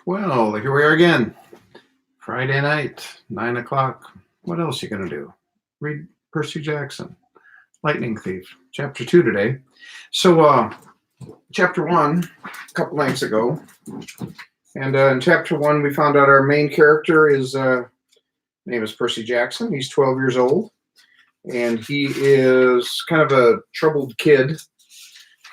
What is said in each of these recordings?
Well, here we are again. Friday night, 9 o'clock. What else you gonna do? Read Percy Jackson, Lightning Thief, Chapter 2 today. So, Chapter 1, a couple nights ago. And in Chapter 1, we found out our main character is, name is Percy Jackson. He's 12 years old. And he is kind of a troubled kid.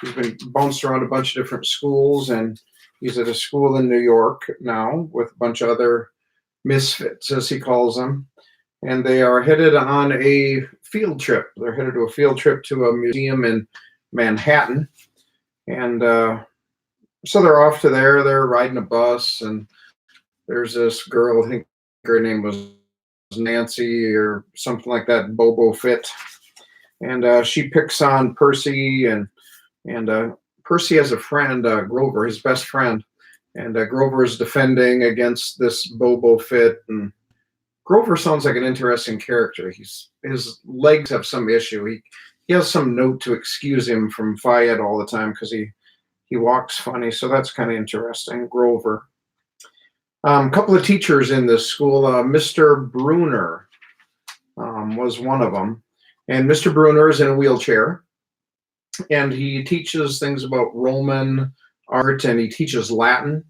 He's been bounced around a bunch of different schools, and he's at a school in New York now with a bunch of other misfits, as he calls them. And they are headed on a field trip. They're headed to a field trip to a museum in Manhattan. And so they're off to there. They're riding a bus, and there's this girl, I think her name was Nancy or something like that, Bobo Fit. And she picks on Percy, and Percy has a friend, Grover, his best friend, and Grover is defending against this Bobo Fit. And Grover sounds like an interesting character. His legs have some issue. He has some note to excuse him from Fayed all the time because he walks funny. So that's kind of interesting. Grover. A couple of teachers in this school. Mr. Bruner was one of them, and Mr. Bruner is in a wheelchair. And he teaches things about Roman art, and he teaches Latin,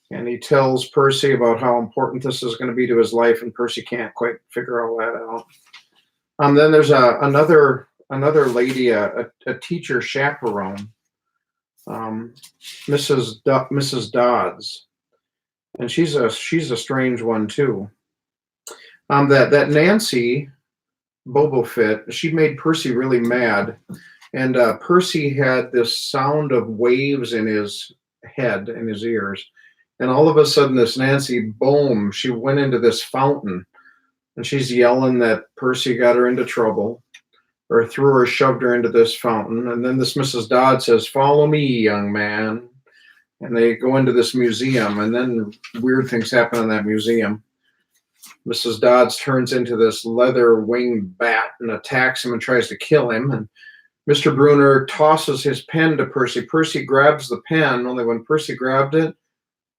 and he tells Percy about how important this is going to be to his life, and Percy can't quite figure all that out. Then there's another lady, a teacher chaperone, Mrs. Dodds, and she's a strange one too. That Nancy Bobo Fit, she made Percy really mad. And Percy had this sound of waves in his head, in his ears. And all of a sudden, this Nancy, boom, she went into this fountain. And she's yelling that Percy got her into trouble, or threw her, shoved her into this fountain. And then this Mrs. Dodd says, "Follow me, young man." And they go into this museum. And then weird things happen in that museum. Mrs. Dodds turns into this leather-winged bat and attacks him and tries to kill him. And Mr. Bruner tosses his pen to Percy. Percy grabs the pen, only when Percy grabbed it,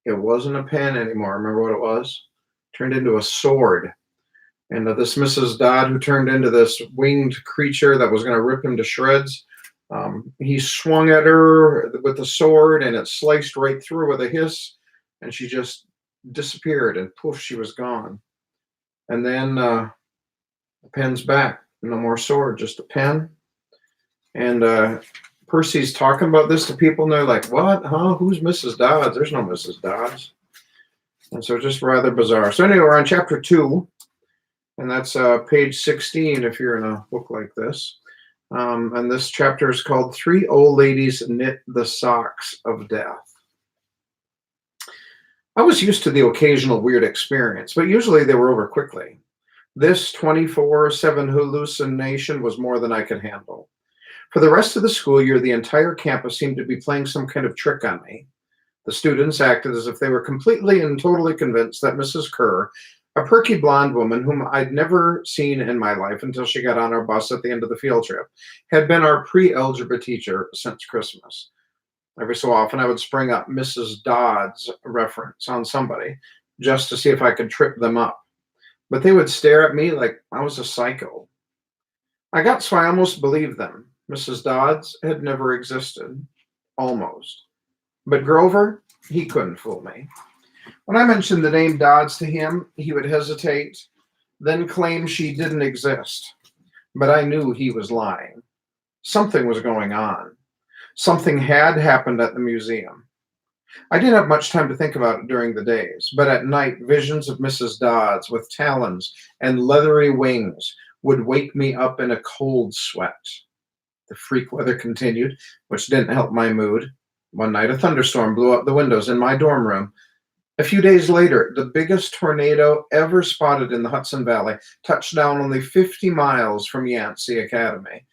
it wasn't a pen anymore. Remember what it was? It turned into a sword. And this Mrs. Dodd, who turned into this winged creature that was going to rip him to shreds, he swung at her with the sword, and it sliced right through with a hiss, and she just disappeared, and poof, she was gone. And then the pen's back. No more sword, just a pen. And Percy's talking about this to people, and they're like, "What? Huh? Who's Mrs. Dodds? There's no Mrs. Dodds." And so just rather bizarre. So anyway, we're on chapter 2, and that's page 16 if you're in a book like this. And this chapter is called "Three Old Ladies Knit the Socks of Death." I was used to the occasional weird experience, but usually they were over quickly. This 24/7 hallucination was more than I could handle. For the rest of the school year, the entire campus seemed to be playing some kind of trick on me. The students acted as if they were completely and totally convinced that Mrs. Kerr, a perky blonde woman whom I'd never seen in my life until she got on our bus at the end of the field trip, had been our pre-algebra teacher since Christmas. Every so often, I would spring up Mrs. Dodd's reference on somebody just to see if I could trip them up. But they would stare at me like I was a psycho. I got so I almost believed them. Mrs. Dodds had never existed. Almost. But Grover, he couldn't fool me. When I mentioned the name Dodds to him, he would hesitate, then claim she didn't exist. But I knew he was lying. Something was going on. Something had happened at the museum. I didn't have much time to think about it during the days, but at night, visions of Mrs. Dodds with talons and leathery wings would wake me up in a cold sweat. The freak weather continued, which didn't help my mood. One night, a thunderstorm blew up the windows in my dorm room. A few days later, the biggest tornado ever spotted in the Hudson Valley touched down only 50 miles from Yancey Academy.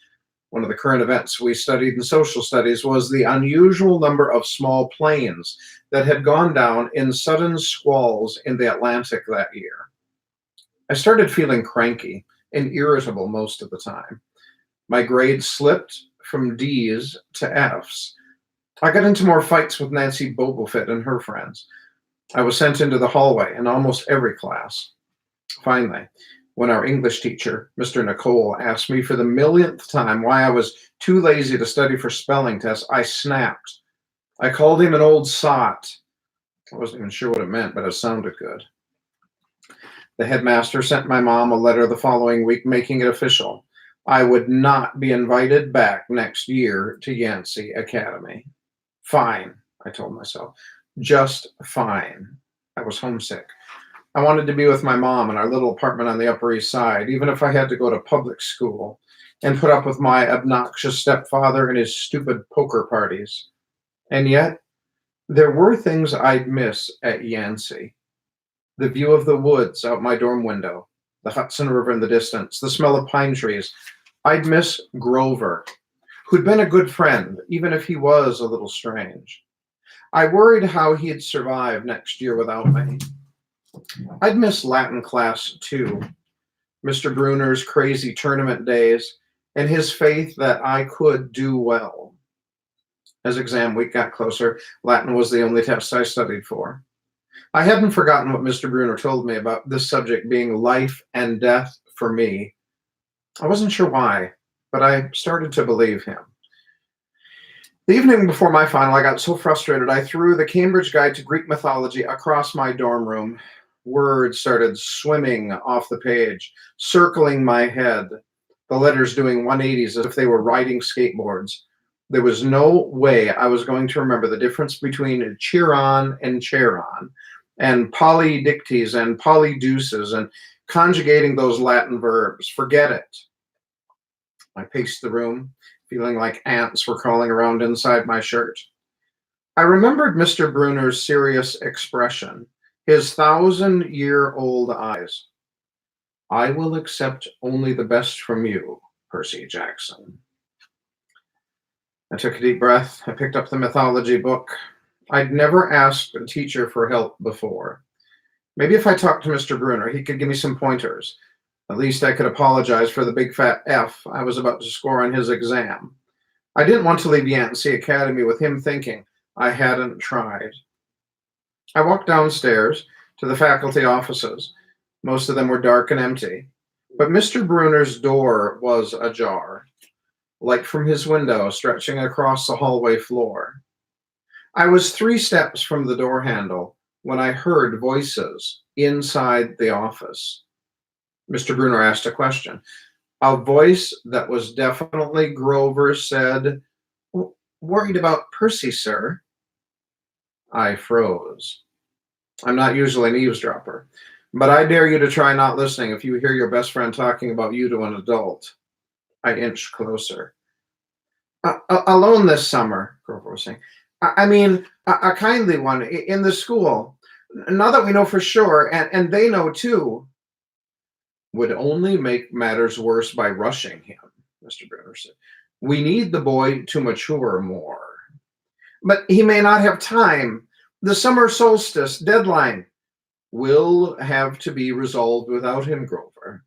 One of the current events we studied in social studies was the unusual number of small planes that had gone down in sudden squalls in the Atlantic that year. I started feeling cranky and irritable most of the time. My grades slipped from D's to F's. I got into more fights with Nancy Bobofit and her friends. I was sent into the hallway in almost every class. Finally, when our English teacher, Mr. Nicole, asked me for the millionth time why I was too lazy to study for spelling tests, I snapped. I called him an old sot. I wasn't even sure what it meant, but it sounded good. The headmaster sent my mom a letter the following week making it official. I would not be invited back next year to Yancey Academy. Fine, I told myself. Just fine. I was homesick. I wanted to be with my mom in our little apartment on the Upper East Side, even if I had to go to public school and put up with my obnoxious stepfather and his stupid poker parties. And yet, there were things I'd miss at Yancey. The view of the woods out my dorm window, the Hudson River in the distance, the smell of pine trees. I'd miss Grover, who'd been a good friend, even if he was a little strange. I worried how he'd survive next year without me. I'd miss Latin class too, Mr. Bruner's crazy tournament days, and his faith that I could do well. As exam week got closer, Latin was the only test I studied for. I hadn't forgotten what Mr. Bruner told me about this subject being life and death for me. I wasn't sure why, but I started to believe him. The evening before my final, I got so frustrated I threw the Cambridge Guide to Greek Mythology across my dorm room. Words started swimming off the page, circling my head, the letters doing 180s as if they were riding skateboards. There was no way I was going to remember the difference between Chiron and Charon, and polydictes and polydeuces, and conjugating those Latin verbs. Forget it. I paced the room, feeling like ants were crawling around inside my shirt. I remembered Mr. Bruner's serious expression, his 1,000-year-old eyes. I will accept only the best from you, Percy Jackson. I took a deep breath. I picked up the mythology book. I'd never asked a teacher for help before. Maybe if I talked to Mr. Bruner, he could give me some pointers. At least I could apologize for the big fat F I was about to score on his exam. I didn't want to leave Yancey Academy with him thinking I hadn't tried. I walked downstairs to the faculty offices. Most of them were dark and empty, but Mr. Bruner's door was ajar, light from his window stretching across the hallway floor. I was 3 steps from the door handle when I heard voices inside the office. Mr. Bruner asked a question. A voice that was definitely Grover's said, "Worried about Percy, sir." I froze. I'm not usually an eavesdropper, but I dare you to try not listening if you hear your best friend talking about you to an adult. I inched closer. Alone this summer, Grover was saying. I mean, a kindly one in the school. Now that we know for sure, and they know too. Would only make matters worse by rushing him, Mr. Bruner said. We need the boy to mature more. But he may not have time. The summer solstice deadline will have to be resolved without him, Grover.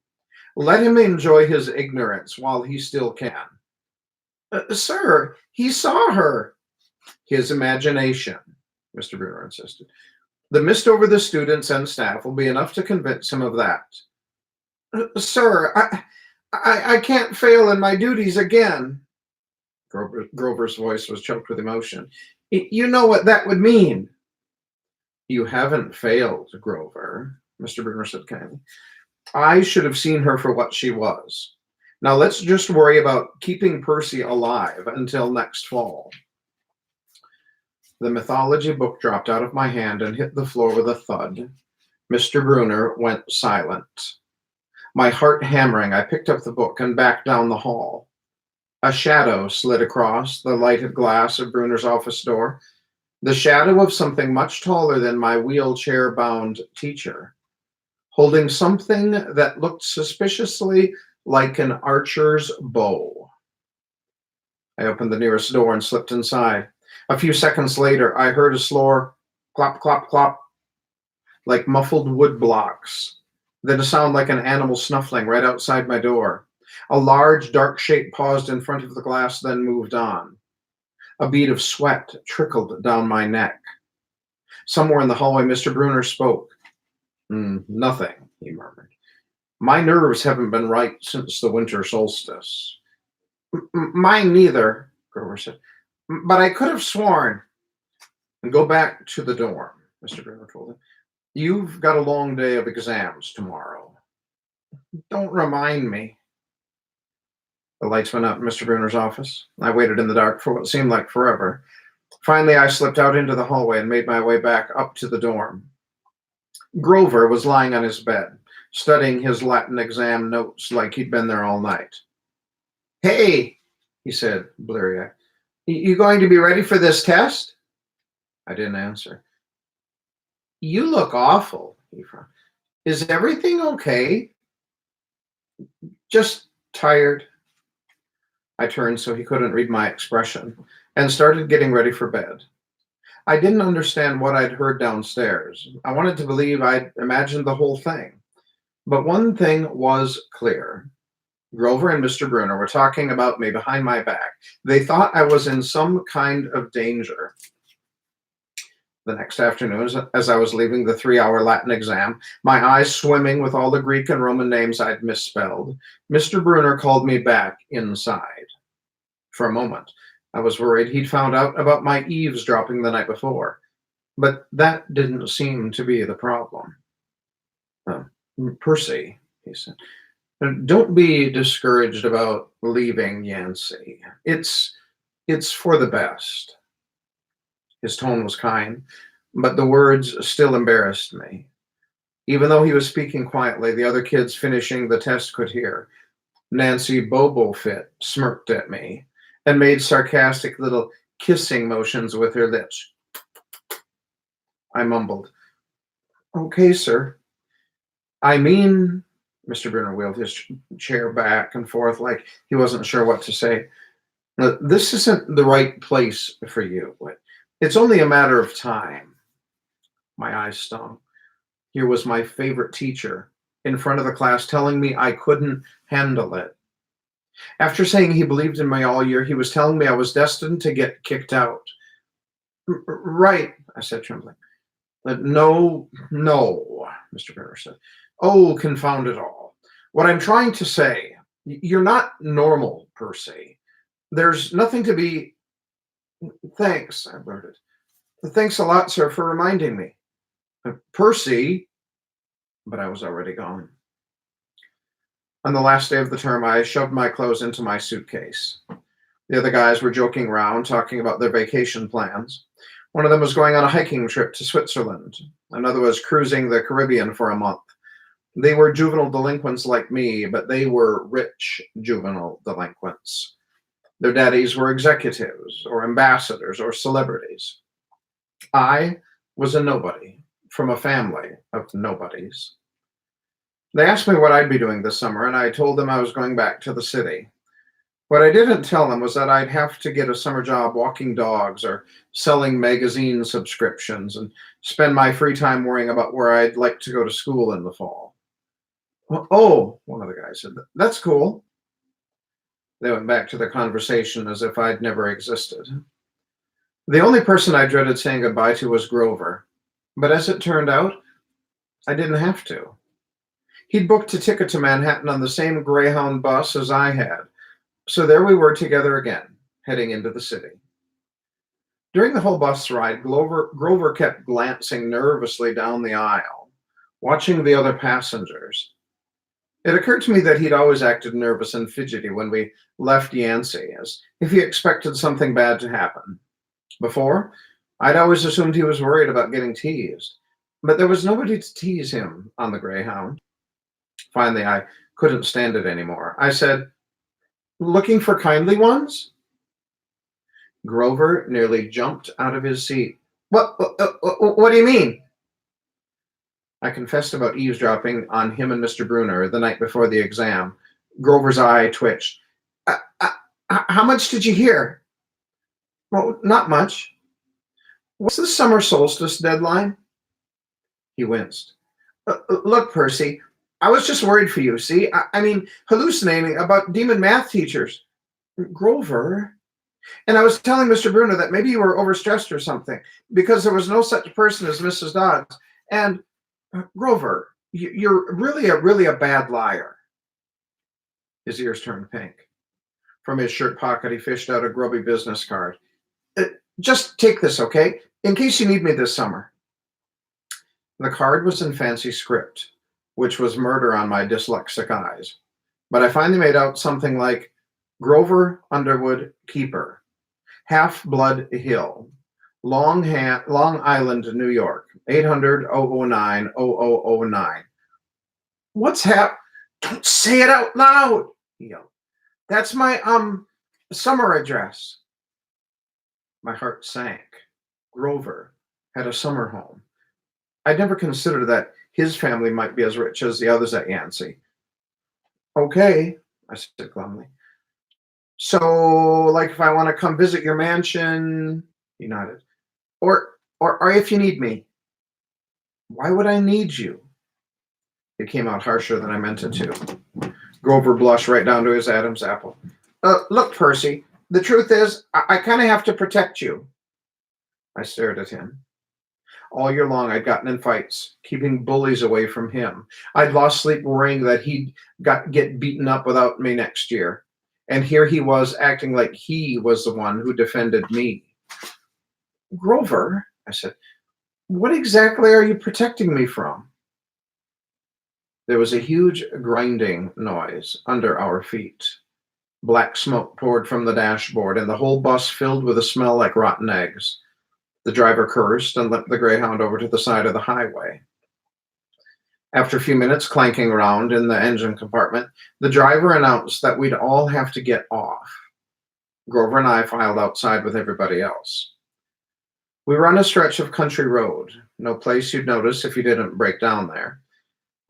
Let him enjoy his ignorance while he still can. Sir, he saw her. His imagination, Mr. Bruner insisted. The mist over the students and staff will be enough to convince him of that. Sir, I can't fail in my duties again. Grover's voice was choked with emotion. You know what that would mean. You haven't failed, Grover, Mr. Bruner said kindly. I should have seen her for what she was. Now let's just worry about keeping Percy alive until next fall. The mythology book dropped out of my hand and hit the floor with a thud. Mr. Bruner went silent. My heart hammering, I picked up the book and backed down the hall. A shadow slid across the lighted glass of Bruner's office door, the shadow of something much taller than my wheelchair-bound teacher, holding something that looked suspiciously like an archer's bow. I opened the nearest door and slipped inside. A few seconds later, I heard a slow clop, clop, clop, like muffled wood blocks. Then a sound like an animal snuffling right outside my door. A large, dark shape paused in front of the glass, then moved on. A bead of sweat trickled down my neck. Somewhere in the hallway, Mr. Bruner spoke. Nothing, he murmured. My nerves haven't been right since the winter solstice. Mine neither, Grover said. But I could have sworn. And go back to the dorm, Mr. Bruner told him. You've got a long day of exams tomorrow. Don't remind me. The lights went out in Mr. Bruner's office. I waited in the dark for what seemed like forever. Finally, I slipped out into the hallway and made my way back up to the dorm. Grover was lying on his bed, studying his Latin exam notes like he'd been there all night. Hey, he said, bleary-eyed, you going to be ready for this test? I didn't answer. You look awful, he frowned. Is everything okay? Just tired. I turned so he couldn't read my expression and started getting ready for bed. I didn't understand what I'd heard downstairs. I wanted to believe I'd imagined the whole thing. But one thing was clear. Grover and Mr. Bruner were talking about me behind my back. They thought I was in some kind of danger. The next afternoon, as I was leaving the 3-hour Latin exam, my eyes swimming with all the Greek and Roman names I'd misspelled, Mr. Bruner called me back inside. For a moment, I was worried he'd found out about my eavesdropping the night before, but that didn't seem to be the problem. Percy, he said, don't be discouraged about leaving Yancey. It's for the best. His tone was kind, but the words still embarrassed me. Even though he was speaking quietly, the other kids finishing the test could hear. Nancy Bobofit smirked at me and made sarcastic little kissing motions with her lips. I mumbled, okay, sir. I mean, Mr. Bruner wheeled his chair back and forth like he wasn't sure what to say. This isn't the right place for you. It's only a matter of time. My eyes stung. Here was my favorite teacher in front of the class telling me I couldn't handle it. After saying he believed in me all year, he was telling me I was destined to get kicked out. Right, I said, trembling. No, Mr. Bruner said. Oh, confound it all. What I'm trying to say, you're not normal, Percy. There's nothing to be... Thanks, I blurted. Thanks a lot, sir, for reminding me. Percy, but I was already gone. On the last day of the term, I shoved my clothes into my suitcase. The other guys were joking around, talking about their vacation plans. One of them was going on a hiking trip to Switzerland. Another was cruising the Caribbean for a month. They were juvenile delinquents like me, but they were rich juvenile delinquents. Their daddies were executives or ambassadors or celebrities. I was a nobody from a family of nobodies. They asked me what I'd be doing this summer, and I told them I was going back to the city. What I didn't tell them was that I'd have to get a summer job walking dogs or selling magazine subscriptions and spend my free time worrying about where I'd like to go to school in the fall. Oh, one of the guys said, that's cool. They went back to their conversation as if I'd never existed. The only person I dreaded saying goodbye to was Grover, but as it turned out, I didn't have to. He'd booked a ticket to Manhattan on the same Greyhound bus as I had, so there we were together again, heading into the city. During the whole bus ride, Grover kept glancing nervously down the aisle, watching the other passengers. It occurred to me that he'd always acted nervous and fidgety when we left Yancey, as if he expected something bad to happen. Before, I'd always assumed he was worried about getting teased, but there was nobody to tease him on the Greyhound. Finally, I couldn't stand it anymore. I said, looking for kindly ones? Grover nearly jumped out of his seat. What do you mean? I confessed about eavesdropping on him and Mr. Bruner the night before the exam. Grover's eye twitched. How much did you hear? Well, not much. What's the summer solstice deadline? He winced. Look, Percy, I was just worried for you, see? I mean, hallucinating about demon math teachers. Grover, And I was telling Mr. Bruno that maybe you were overstressed or something, because there was no such person as Mrs. Dodds. And Grover, you're really a bad liar. His ears turned pink. From his shirt pocket, he fished out a grubby business card. Just take this, okay? In case you need me this summer. The card was in fancy script, which was murder on my dyslexic eyes. But I finally made out something like Grover Underwood Keeper, Half Blood Hill, Long Island, New York, 800-009-0009. What's Don't say it out loud, he yelled. That's my summer address. My heart sank. Grover had a summer home. I'd never considered that his family might be as rich as the others at Yancey. Okay, I said glumly. So, like, if I want to come visit your mansion, he nodded. Or if you need me. Why would I need you? It came out harsher than I meant it to. Grover blushed right down to his Adam's apple. Look, Percy, the truth is, I kind of have to protect you. I stared at him. All year long, I'd gotten in fights, keeping bullies away from him. I'd lost sleep worrying that he'd get beaten up without me next year. And here he was acting like he was the one who defended me. Grover, I said, what exactly are you protecting me from? There was a huge grinding noise under our feet. Black smoke poured from the dashboard, and the whole bus filled with a smell like rotten eggs. The driver cursed and limped the Greyhound over to the side of the highway. After a few minutes clanking around in the engine compartment, the driver announced that we'd all have to get off. Grover and I filed outside with everybody else. We were on a stretch of country road, no place you'd notice if you didn't break down there.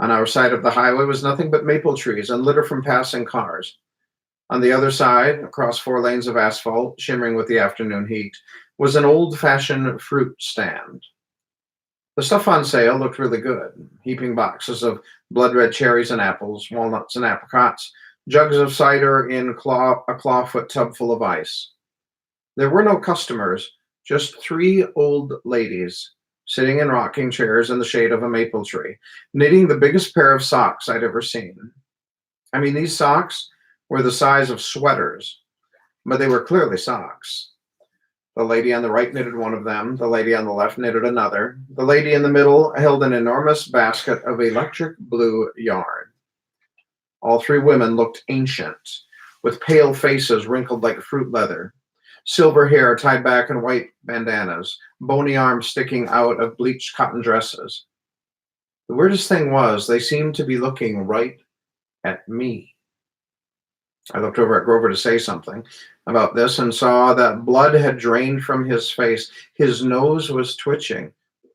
On our side of the highway was nothing but maple trees and litter from passing cars. On the other side, across 4 lanes of asphalt, shimmering with the afternoon heat, was an old-fashioned fruit stand. The stuff on sale looked really good. Heaping boxes of blood-red cherries and apples, walnuts and apricots, jugs of cider in a clawfoot tub full of ice. There were no customers, just 3 old ladies sitting in rocking chairs in the shade of a maple tree, knitting the biggest pair of socks I'd ever seen. I mean, these socks were the size of sweaters, but they were clearly socks. The lady on the right knitted one of them. The lady on the left knitted another. The lady in the middle held an enormous basket of electric blue yarn. All 3 women looked ancient, with pale faces wrinkled like fruit leather, silver hair tied back in white bandanas, bony arms sticking out of bleached cotton dresses. The weirdest thing was they seemed to be looking right at me. I looked over at Grover to say something about this and saw that blood had drained from his face. His nose was twitching.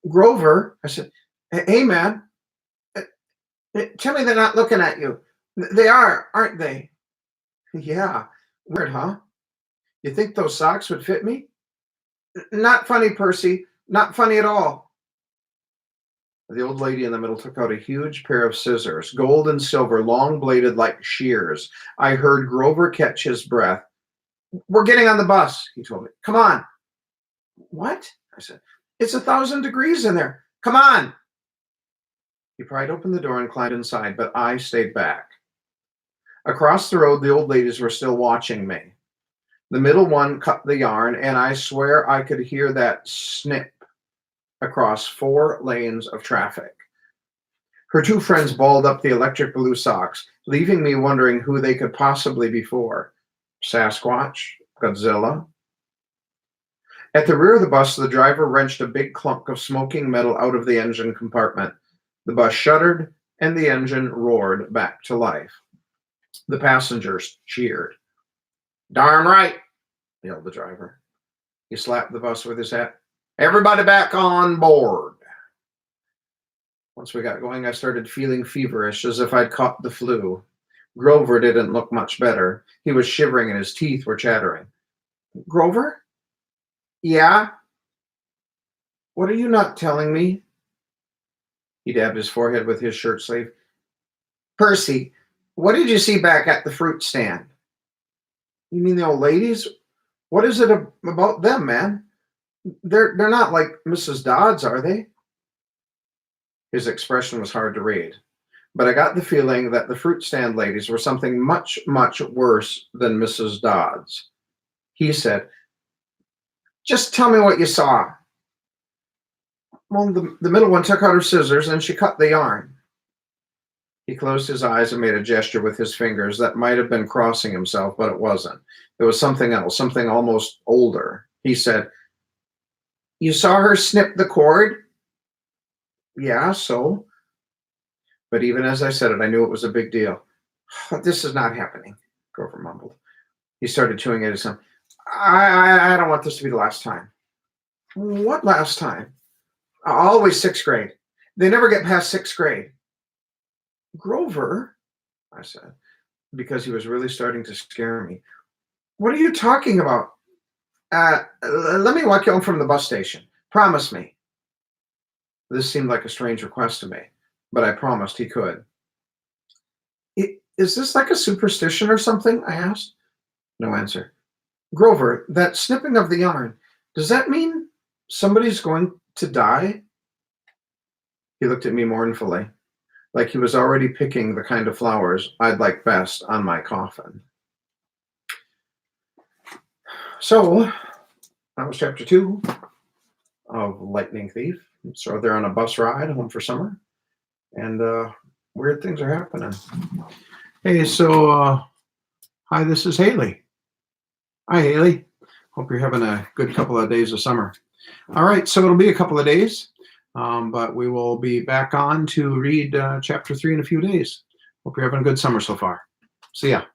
Grover, I said, hey, man, tell me they're not looking at you. They are, aren't they? Yeah. Weird, huh? You think those socks would fit me? Not funny, Percy. Not funny at all. The old lady in the middle took out a huge pair of scissors, gold and silver, long-bladed like shears. I heard Grover catch his breath. We're getting on the bus, he told me. Come on. What? I said. It's 1,000 degrees in there. Come on. He pried open the door and climbed inside, but I stayed back. Across the road, the old ladies were still watching me. The middle one cut the yarn, and I swear I could hear that snip across 4 lanes of traffic. Her 2 friends balled up the electric blue socks, leaving me wondering who they could possibly be for. Sasquatch? Godzilla? At the rear of the bus, the driver wrenched a big clunk of smoking metal out of the engine compartment. The bus shuddered, and the engine roared back to life. The passengers cheered. Darn right, yelled the driver. He slapped the bus with his hat. Everybody back on board. Once we got going, I started feeling feverish, as if I'd caught the flu. Grover didn't look much better. He was shivering and his teeth were chattering. Grover? Yeah? What are you not telling me? He dabbed his forehead with his shirt sleeve. Percy, what did you see back at the fruit stand? You mean the old ladies? What is it about them, man? They're not like Mrs. Dodds, are they? His expression was hard to read, but I got the feeling that the fruit stand ladies were something much, much worse than Mrs. Dodds. He said, "Just tell me what you saw." Well, the middle one took out her scissors and she cut the yarn. He closed his eyes and made a gesture with his fingers that might have been crossing himself, but it wasn't. It was something else, something almost older. He said, "You saw her snip the cord?" "Yeah, so." But even as I said it, I knew it was a big deal. "This is not happening," Grover mumbled. He started chewing at his gum. I don't want this to be the last time." "What last time?" "Always sixth grade. They never get past sixth grade." "Grover," I said, because he was really starting to scare me. "What are you talking about?" Let me walk you home from the bus station. Promise me." This seemed like a strange request to me, but I promised he could. Is this like a superstition or something?" I asked. No answer. "Grover, that snipping of the yarn, does that mean somebody's going to die?" He looked at me mournfully, like he was already picking the kind of flowers I'd like best on my coffin. So, that was chapter 2 of Lightning Thief. So they're on a bus ride home for summer, and weird things are happening. Hey, so hi, this is Haley. Hi, Haley. Hope you're having a good couple of days of summer. All right, so it'll be a couple of days, but we will be back on to read chapter 3 in a few days. Hope you're having a good summer so far. See ya.